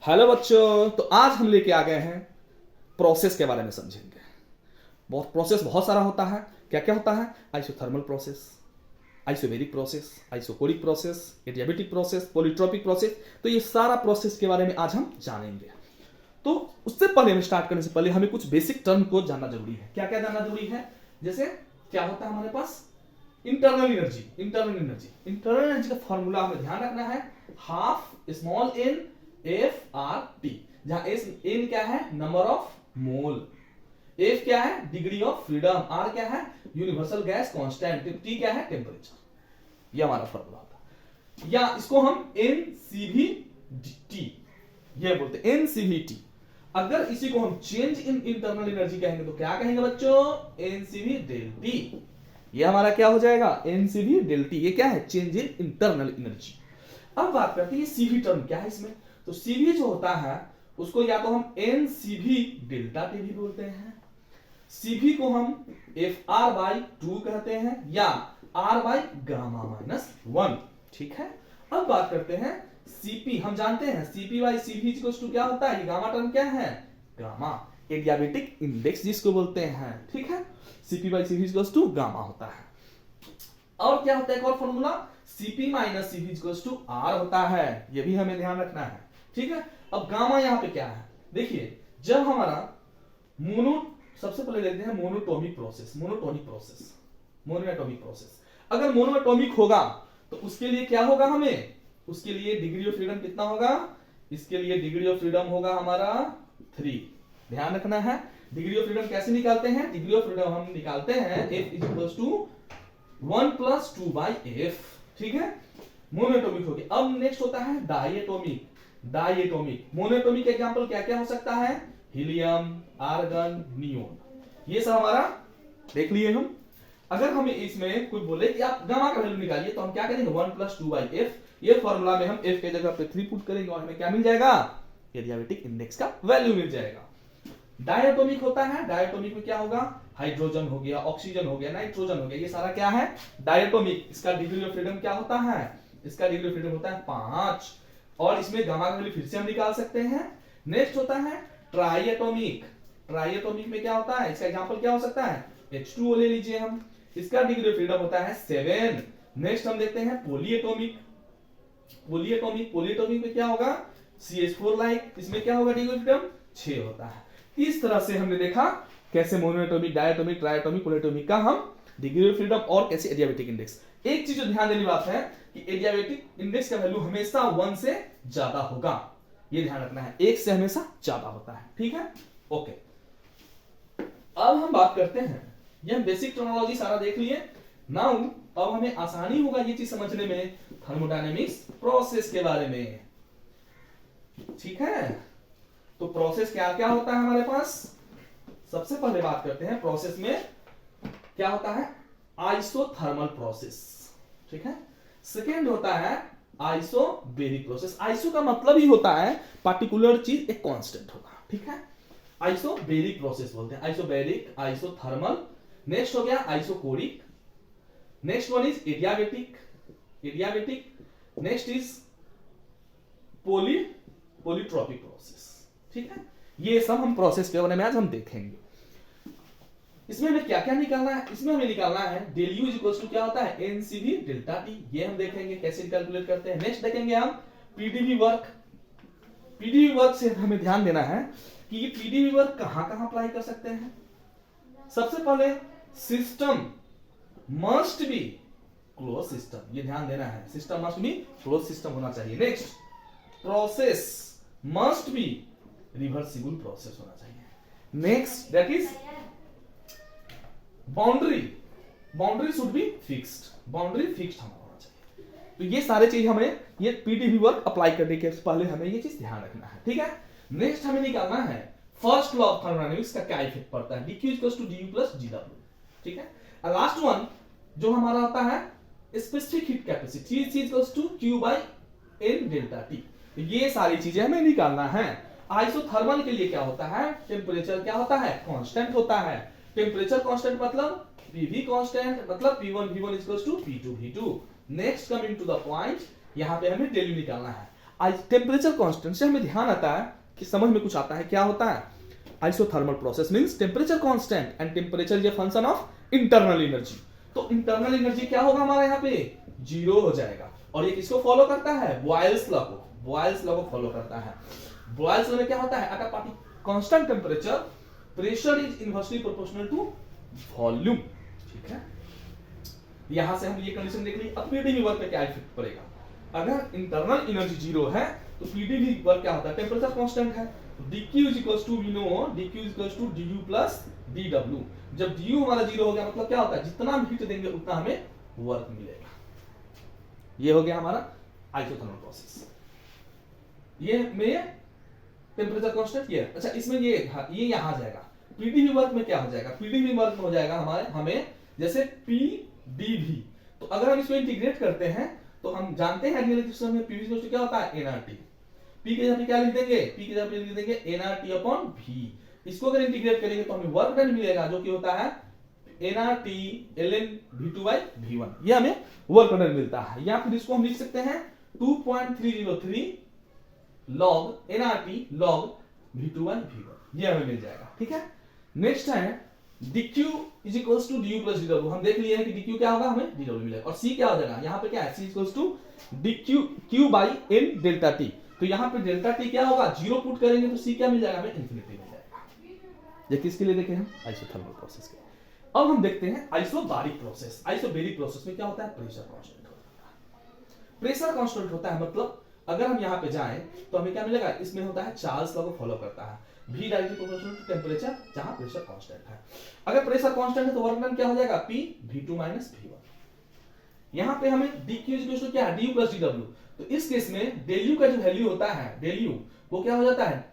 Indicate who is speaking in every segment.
Speaker 1: Hello बच्चों, तो आज हम लेके आ गए हैं प्रोसेस के बारे में समझेंगे। प्रोसेस बहुत सारा होता है। क्या क्या होता है? Isothermal process, isobaric process, isochoric process, adiabatic process, polytropic process. तो ये सारा प्रोसेस के बारे में आज हम जानेंगे। तो उससे पहले हम स्टार्ट करने से पहले हमें कुछ बेसिक टर्म को जानना जरूरी है। क्या क्या जानना जरूरी है? जैसे क्या होता है हमारे पास इंटरनल एनर्जी। इंटरनल एनर्जी का फॉर्मूला हमें ध्यान रखना है, half small n f R T, जहां एस एन क्या है? नंबर ऑफ मोल, एफ क्या है? डिग्री ऑफ फ्रीडम, आर क्या है? यूनिवर्सल गैस कांस्टेंट, टी क्या है? टेम्परेचर। ये हमारा फॉर्मूला होता है, या इसको हम एनसीवी टी ये बोलते हैं, एनसीवी टी। अगर इसी को हम चेंज इन इंटरनल एनर्जी कहेंगे तो क्या कहेंगे बच्चों? NCV del T. ये हमारा क्या हो जाएगा? NCV del T. ये क्या है? Change in internal energy. अब बात करते हैं ये सीवी टर्म क्या है इसमें। तो सीवी जो होता है उसको या तो हम एन सीवी डेल्टा टी भी बोलते हैं, सीवी को हम एफ आर बाई 2 कहते हैं, या आर बाई गामा माइनस 1। ठीक है। अब बात करते हैं सीपी। हम जानते हैं CP by CV equals to क्या होता है? ये गामा टर्म क्या है? गामा, एडियाबेटिक इंडेक्स जिसको बोलते हैं। ठीक है। CP by CV equals to gamma होता है। और क्या होता है एक और formula? CP minus CV equals to R होता है। ये भी हमें ध्यान रखना है। ठीक है। अब गामा यहां पे क्या है? देखिए, जब हमारा सबसे पहले लेते हैं मोनोटोमिक प्रोसेस। अगर मोनोएटॉमिक होगा तो उसके लिए क्या होगा? हमें उसके लिए डिग्री ऑफ फ्रीडम कितना होगा? इसके लिए डिग्री ऑफ फ्रीडम होगा हमारा 3। ध्यान रखना है। डिग्री ऑफ फ्रीडम कैसे निकालते हैं? डिग्री ऑफ फ्रीडम हम निकालते हैं F is equals to 1 plus 2 by F. ठीक है। मोनोएटॉमिक हो गया। अब नेक्स्ट होता है डायएटॉमिक। मोनोएटॉमिक एग्जांपल क्या क्या हो सकता है? Helium, argon, neon. ये सब हमारा देख लिए हम। अगर हमें इसमें कोई बोले कि आप गामा का वैल्यू निकालिए तो हम क्या करेंगे? 1 प्लस 2 बाई एफ। ये फॉर्मूला में हम एफ के जगह पे 3 पुट करेंगे और हमें क्या मिल जाएगा? एडियाबेटिक इंडेक्स का वैल्यू मिल जाएगा। डायटोमिक होता है। डायटोमिक में क्या होगा? हाइड्रोजन हो गया, ऑक्सीजन हो गया, नाइट्रोजन हो गया, ये सारा क्या है? डायटोमिक। इसका डिग्री ऑफ फ्रीडम क्या होता है? इसका डिग्री ऑफ फ्रीडम होता है 5। और इसमें गामा का वैल्यू फिर से हम निकाल सकते हैं। नेक्स्ट होता है ट्राइएटोमिक। ट्राइएटोमिक में क्या होता है? इसका एग्जांपल क्या हो सकता है? H2O ले लीजिए हम। इसका डिग्री ऑफ फ्रीडम होता है 7। नेक्स्ट हम देखते हैं पॉलीएटोमिक। पॉलीएटोमिक में क्या होगा? CH4 like. इसमें क्या होगा? डिग्री ऑफ फ्रीडम 6 होता है। इस तरह से हमने देखा कैसे मोनोएटॉमिक, डायटोमिक, ट्राइएटोमिक, पॉलीएटोमिक का हम डिग्री ऑफ फ्रीडम और कैसे एडियाबेटिक इंडेक्स। एक चीज जो ध्यान देने बात है कि एडियाबेटिक इंडेक्स का वैल्यू हमेशा 1 से ज्यादा होगा। ये ध्यान रखना है, 1 से हमेशा ज्यादा होता है। ठीक है। ओके। अब हम बात करते हैं, ये हम बेसिक टर्मिनोलॉजी सारा देख लिए। नाउ अब हमें आसानी होगा ये चीज समझने में थर्मोडायनेमिक्स प्रोसेस के बारे में। ठीक है। तो प्रोसेस क्या क्या होता है हमारे पास? सबसे पहले बात करते हैं प्रोसेस में क्या होता है? Isothermal process. ठीक है। सेकेंड होता है आइसोबैरिक प्रोसेस। आइसो का मतलब ही होता है पार्टिकुलर चीज एक कांस्टेंट होगा। ठीक है। आइसोबैरिक प्रोसेस बोलते हैं, आइसोबैरिक, आइसोथर्मल। नेक्स्ट हो गया isochoric. Next one is adiabatic. Next is polytropic process. ठीक है। ये सब हम प्रोसेस के बारे में आज हम देखेंगे। इसमें हमें क्या क्या निकालना है? इसमें हमें निकालना है डेल यू इक्वल्स टू क्या होता है? NCV delta T. ये हम देखेंगे कैसे कैलकुलेट करते हैं। नेक्स्ट देखेंगे हम पीडीवी वर्क। पीडीवी वर्क से हमें ध्यान देना है कि ये पीडीवी वर्क कहां कहां अप्लाई कर सकते हैं। सबसे पहले system must be close system, ये ध्यान देना है, system must be close system होना चाहिए। Next process must be reversible process होना चाहिए। Next that is boundary should be fixed, boundary fixed होना चाहिए। तो ये सारे चीज हमें ये पीडीवी वर्क अप्लाई करने के पहले हमें ये चीज ध्यान रखना है। ठीक है। नेक्स्ट हमें निकालना है फर्स्ट लॉ ऑफ थर्मोडायनेमिक्स का क्या इफेक्ट पड़ता है? dq equals to du plus gw। ठीक है। और लास्ट वन जो हमारा होता है specific heat capacity, T equals to q by n delta t। ये सारी चीजें हमें निकालना है। आइसोथर्मल के लिए क्या होता है? टेम्परेचर क्या होता है? कांस्टेंट होता है। टेम्परेचर कांस्टेंट मतलब Pv कांस्टेंट, मतलब P1 V1 equals to P2 V2। Next coming to the point, यहां पे हमें डेल्यू निकालना है। आज टेम्परेचर कांस्टेंट से हमें ध्यान आता है कि समझ में कुछ आता है, क्या होता है? Isothermal process means temperature constant and temperature is a function of internal energy. तो इंटरनल एनर्जी क्या होगा हमारा यहाँ पे? जीरो हो जाएगा। और ये किसको फॉलो करता है? बॉयल्स लॉ को। बॉयल्स लॉ को फॉलो करता है। बॉयल्स लॉ में क्या होता है? अगर party constant temperature, pressure is inversely proportional to volume. ठीक है, यहां से हम ये कंडीशन देख ली। अब पीडीवी वर्क पे क्या इफेक्ट पड़ेगा? अगर इंटरनल एनर्जी जीरो है तो पीडीवी वर्क क्या होता है? टेम्परेचर कांस्टेंट है, dq is equals to, we know dq is equals to du plus dw। जब du हमारा जीरो हो गया मतलब क्या होता है? जितना हम हीट देंगे उतना हमें वर्क मिलेगा। ये हो गया हमारा आइसोथर्मल प्रोसेस। ये में टेम्परेचर कांस्टेंट ये। अच्छा, इसमें ये यहां आ जाएगा। पीडीवी वर्क में क्या हो जाएगा? पीडीवी वर्क में हो जाएगा हमें जैसे पीडीवी। तो अगर हम इसको इंटीग्रेट करते हैं तो हम जानते हैं रियल सिस्टम में पीवी इक्वल टू क्या होता है? एनआरटी। पी के जगह पे क्या लिख देंगे? पी के जगह पे लिख देंगे एनआरटी अपॉन वी। इसको अगर इंटीग्रेट करेंगे तो हमें वर्क डन मिलेगा जो कि होता है एनआरटी ln v2/v1। ये हमें वर्क डन मिलता है। या फिर इसको हम लिख सकते हैं 2.303 log nRT log v2/v1। ये हमें मिल जाएगा। ठीक है, नेक्स्ट है dq is equals to du plus dw। हम देख लिए हैं कि dq क्या होगा? हमें dw मिलेगा। और c क्या हो जाएगा? यहाँ पे क्या है? c equals to dq q by n delta t। तो यहाँ पे डेल्टा टी क्या होगा? जीरो पुट करेंगे तो सी क्या मिल जाएगा? हमें इन्फिनिटी मिल जाएगा। ये किसके लिए देखे हम? आइसोथर्मल प्रोसेस के। अब हम देखते हैं आइसोबारिक प्रोसेस। आइसोबेरिक प्रोसेस में क्या होता है? प्रेशर कांस्टेंट होता है। प्रेशर कांस्टेंट होता है मतलब अगर हम यहाँ पे जाएं तो हमें क्या मिलेगा? इसमें होता है चार्ल्स लॉ को फॉलो करता है। V directly proportional to temperature, जहां प्रेशर कांस्टेंट है। अगर प्रेशर कांस्टेंट है तो वर्क डन क्या हो जाएगा? P v2 minus v1। यहाँ पे हमें dq इक्वल टू क्या है? du plus dw। तो इस केस में del u का जो वैल्यू होता है, del u वो क्या हो जाता है?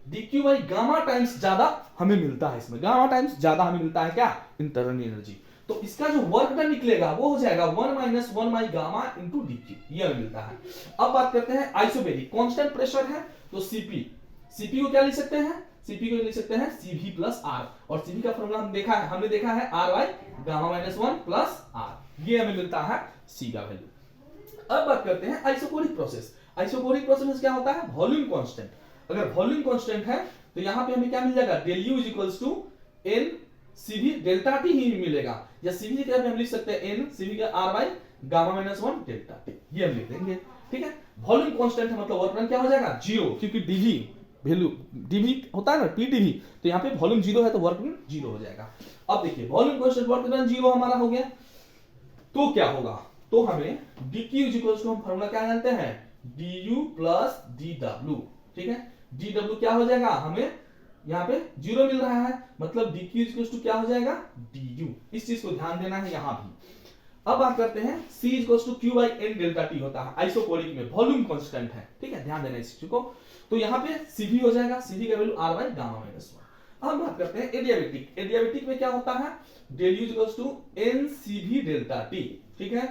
Speaker 1: dq बाई गामा टाइम्स ज्यादा हमें मिलता है। इसमें गामा टाइम्स ज्यादा हमें मिलता है क्या? Internal energy. तो इसका जो वर्क डन निकलेगा वो हो जाएगा 1 - 1 बाई गामा इनटू dq। ये हमें मिलता है। अब बात करते हैं आइसोबेरिक। कांस्टेंट प्रेशर है तो cp, cp को क्या लिख सकते हैं? cp को लिख सकते हैं cv प्लस r। और cv का फॉर्मूला हमने देखा है r by gamma minus 1 plus r। ये हमें मिलता है c का वैल्यू। अब बात करते हैं आइसोकोरिक प्रोसेस। आइसोकोरिक प्रोसेस में क्या होता है? Volume constant. अगर वॉल्यूम कांस्टेंट है तो यहां पे हमें क्या मिल जाएगा? del u is equals to n cv delta t ही मिलेगा। या cv की जगह पे हम लिख सकते हैं n cv का r by gamma minus 1 delta t। ये हम लिख देंगे। ठीक है, वॉल्यूम कांस्टेंट है मतलब वर्क डन क्या हो जाएगा? जीरो, क्योंकि dv वैल्यू dv होता है ना pdv। तो यहाँ पे वॉल्यूम जीरो है तो वर्क डन जीरो हो जाएगा। अब देखिए volume constant work done zero हमारा हो गया तो क्या होगा? तो हमें dq इज इक्वल्स टू हम फार्मूला क्या जानते हैं? du plus dw। ठीक है, dw क्या हो जाएगा? हमें यहाँ पे जीरो मिल रहा है मतलब dq इज इक्वल्स टू क्या हो जाएगा? du। इस चीज को ध्यान देना है यहाँ भी। अब बात करते हैं c is equals to q by n delta t होता है आइसोकोरिक में। वॉल्यूम कांस्टेंट है। ठीक है, ध्यान देना इस चीज को। तो यहाँ पे cv हो जाएगा, cv का value r by gamma minus 1। अब बात करते हैं एडियाबेटिक। एडियाबेटिक में क्या होता है? del u equals to n cv delta t। ठीक है,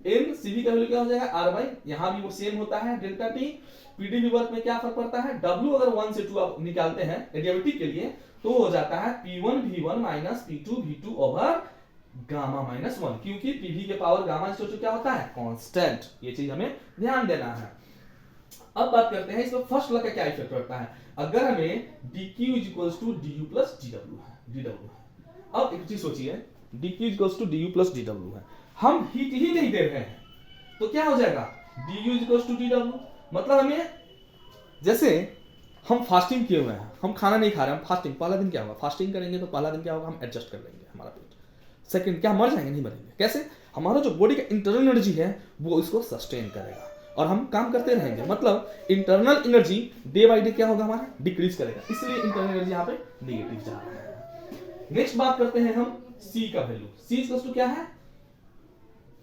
Speaker 1: n cv का वैल्यू क्या हो जाएगा? r बाई, यहां भी वो सेम होता है डेल्टा t। pdv वर्क में क्या फर्क पड़ता है? w अगर 1 से 2 आप निकालते हैं एडियाबेटिक के लिए तो हो जाता है p1 v1 minus p2 v2 over gamma minus 1, क्योंकि pv के पावर गामा इक्वल टू क्या होता है? कांस्टेंट। ये चीज हमें ध्यान देना है। अब बात करते हैं इसमें फर्स्ट लॉ का क्या इफेक्ट पड़ता है? अगर हमें dq is equals to du plus dw है। अब एक चीज सोचिए, dq is equals to du plus dw है, हम हीट ही नहीं दे रहे हैं तो क्या हो जाएगा? du is equals to dw। मतलब हमें जैसे हम फास्टिंग किए हुए हैं, हम खाना नहीं खा रहे हैं, हम फास्टिंग। पहला दिन क्या होगा? फास्टिंग करेंगे तो पहला दिन क्या होगा? हम एडजस्ट कर लेंगे हमारा पेट। सेकंड क्या मर जाएंगे? नहीं मरेंगे। कैसे? हमारा जो बॉडी का इंटरनल एनर्जी है वो इसको सस्टेन करेगा और हम काम करते रहेंगे। मतलब internal energy day by day क्या होगा? हमारा डिक्रीज करेगा, इसलिए इंटरनल एनर्जी यहाँ पे नेगेटिव जा रहा है। नेक्स्ट बात करते हैं हम C का वैल्यू। C इक्वल्स टू क्या है?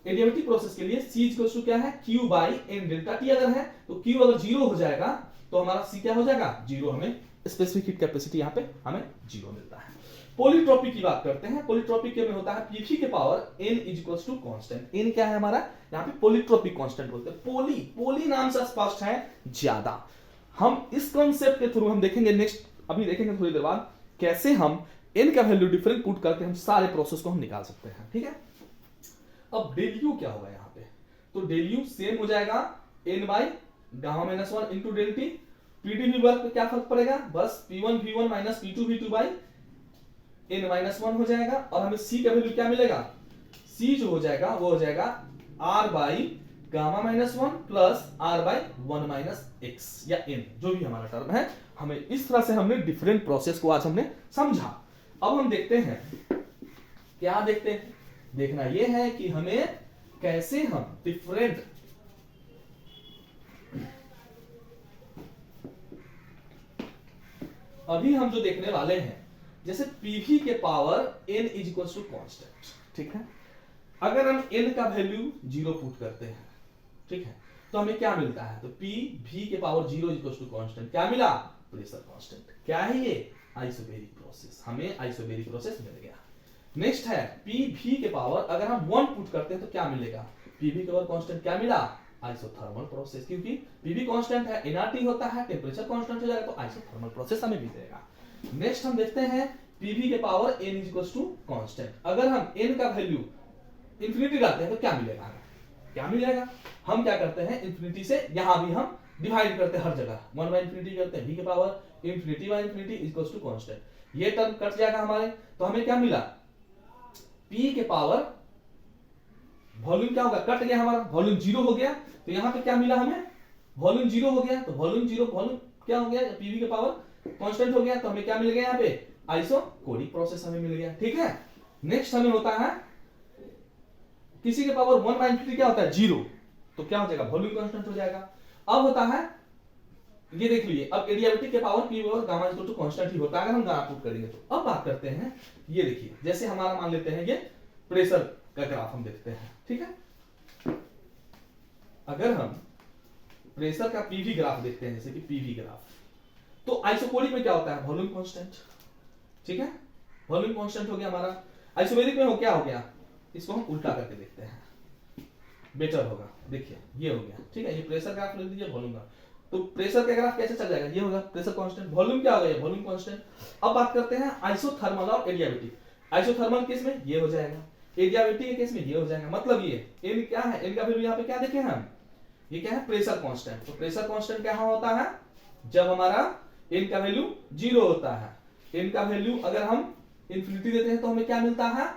Speaker 1: एडियाबेटिक प्रोसेस के लिए C इक्वल्स टू क्या है? Q by n delta t अगर है तो Q अगर जीरो हो जाएगा तो हमारा C क्या हो जाएगा? जीरो। हमें स्पेसिफिक हीट कैपेसिटी यहाँ पे हमें जीरो मिलता है। पॉलीट्रोपिक की बात करते हैं। पॉलीट्रोपिक में होता है pV के power n is equals to constant. n क्या है हमारा? यहाँ पे पॉलीट्रोपिक कांस्टेंट बोलते हैं। पोली नाम से स्पष्ट है ज्यादा। हम इस कॉन्सेप्ट के थ्रू हम देखेंगे नेक्स्ट, अभी देखेंगे थोड़ी देर बाद कैसे हम n का वैल्यू डिफरेंट पुट करके हम सारे प्रोसेस को हम निकाल सकते हैं। ठीक है, अब del u क्या होगा यहाँ पे? तो del u सेम हो जाएगा n by gamma minus 1 into del T. PD V work पे क्या फर्क पड़ेगा, बस P1 V1 minus P2 V2 by n minus 1 हो जाएगा। और हमें C का वैल्यू क्या मिलेगा, C जो हो जाएगा वो हो जाएगा R by gamma minus 1 plus R by 1 minus x या n, जो भी हमारा टर्म है। हमें इस तरह से हमने डिफरेंट प्रोसेस को आज हमने समझा। अब हम देखते हैं, क्या देखते हैं, देखना यह है कि हमें कैसे हम डिफरेंट अभी हम जो देखने वाले हैं, जैसे पीवी के power n is equal to constant, ठीक है। अगर हम n का वैल्यू 0 पुट करते हैं, ठीक है, तो हमें क्या मिलता है, तो पी वी के power 0 is equal to constant, क्या मिला, प्रेशर कांस्टेंट। क्या है ये, आइसोबैरिक प्रोसेस, हमें आइसोबैरिक प्रोसेस मिल गया। नेक्स्ट है पी वी के पावर, अगर हम 1 पुट करते हैं तो क्या मिलेगा, पीवी के पावर कांस्टेंट, क्या मिला, आइसोथर्मल प्रोसेस, क्योंकि पीवी कांस्टेंट है, एनआरटी होता है, टेंपरेचर कांस्टेंट हो जाएगा, तो आइसोथर्मल प्रोसेस हमें मिलेगा। नेक्स्ट हम देखते हैं पीवी के power n is equal to constant, अगर हम n का वैल्यू इंफिनिटी लाते हैं तो क्या मिलेगा, क्या मिलेगा, हम क्या करते हैं इंफिनिटी से यहां भी हम डिवाइड करते हैं, हर जगह 1 बाय इंफिनिटी करते हैं, v के power infinity by infinity is equal to constant. ये टर्म कट जाएगा हमारे, तो हमें क्या मिला, p के पावर वॉल्यूम क्या होगा, कट गया हमारा, वॉल्यूम 0 हो गया, तो यहां पे क्या मिला हमें, वॉल्यूम 0 हो गया, तो वॉल्यूम 0 वॉल्यूम क्या हो गया, पीवी के पावर कांस्टेंट हो गया, तो हमें क्या मिल गया, यहाँ पे आइसोकोरिक प्रोसेस हमें मिल गया, ठीक है। नेक्स्ट हमें होता है किसी के पावर 1 बाय इंफिनिटी क्या होता है, 0, तो क्या हो जाएगा, वॉल्यूम कांस्टेंट हो जाएगा। अब होता है, ये देख लीजिए, अब एडियाबेटिक के पावर पी और गामा इक्वल टू कांस्टेंट ही होता है अगर हम गामा पुट करेंगे तो। अब बात करते हैं, ये देखिए, जैसे हमारा मान लेते हैं ये प्रेशर का ग्राफ हम देखते हैं, ठीक है। अगर हम प्रेशर का पीवी ग्राफ देखते हैं, जैसे कि पीवी ग्राफ, तो आइसोकोरिक में क्या होता है, वॉल्यूम कांस्टेंट, ठीक है, वॉल्यूम कांस्टेंट हो गया हमारा। आइसोबैरिक में हो क्या हो गया, इसको हम उल्टा करके देखते हैं, बेटर होगा। देखिए ये हो गया, ठीक है, ये प्रेशर ग्राफ लिख दीजिए, वॉल्यूम का, तो प्रेशर का ग्राफ कैसे चल जाएगा, ये होगा प्रेशर कांस्टेंट, वॉल्यूम क्या हो गया, वॉल्यूम कांस्टेंट। अब बात करते हैं आइसोथर्मल और एडियाबेटिक। आइसोथर्मल केस में ये हो जाएगा, एडियाबेटिक के केस में ये हो जाएगा, मतलब ये n क्या है, n का वैल्यू यहाँ पे क्या देखे हम, ये क्या है, प्रेशर कांस्टेंट। तो प्रेशर कांस्टेंट क्या होता है, जब हमारा n का वैल्यू 0 होता है, n का वैल्यू अगर हम इंफिनिटी देते हैं तो हमें क्या मिलता है,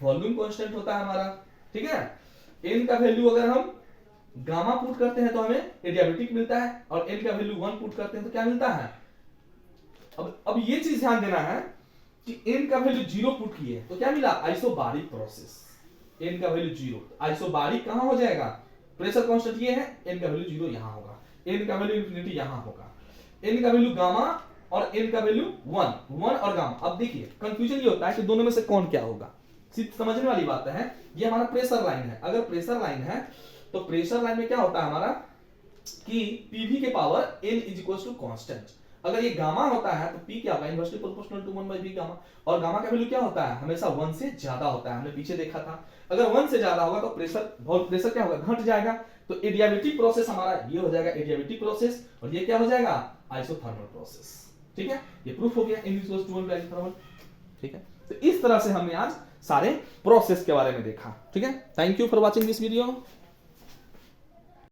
Speaker 1: वॉल्यूम कांस्टेंट होता है हमारा, ठीक है। n का वैल्यू अगर हम गामा पुट करते हैं तो हमें एडियाबेटिक मिलता है, और n का वैल्यू 1 पुट करते हैं तो क्या मिलता है। अब ये चीज ध्यान देना है कि n का वैल्यू 0 पुट किए तो क्या मिला, आइसोबारिक प्रोसेस, n का वैल्यू 0, आइसोबारिक कहां हो जाएगा, प्रेशर कांस्टेंट ये है, n का वैल्यू 0 यहां होगा, n का वैल्यू इंफिनिटी यहां होगा, n का वैल्यू गामा और n का वैल्यू 1 और गामा। अब देखिए कंफ्यूजन ये होता है कि दोनों में से कौन क्या होगा, सिर्फ समझने वाली बात है। ये हमारा प्रेशर लाइन है, अगर प्रेशर लाइन है तो प्रेशर लाइन में क्या होता है हमारा कि पीवी के power n is equal to constant. अगर ये गामा होता है तो p क्या होगा, inversely proportional to 1 by v gamma, और गामा का वैल्यू क्या होता है, हमेशा 1 से ज्यादा होता है, हमने पीछे देखा था। अगर 1 से ज्यादा होगा तो प्रेशर क्या होगा, घट जाएगा। तो एडियाबेटिक प्रोसेस हमारा ये हो जाएगा एडियाबेटिक प्रोसेस, और ये क्या हो जाएगा, आइसोथर्मल प्रोसेस, ठीक है। ये प्रूफ हो गया n is equal to 1 by isothermal, ठीक है। तो इस तरह से हमने आज सारे प्रोसेस के बारे में देखा, ठीक है। Thank you for watching this video.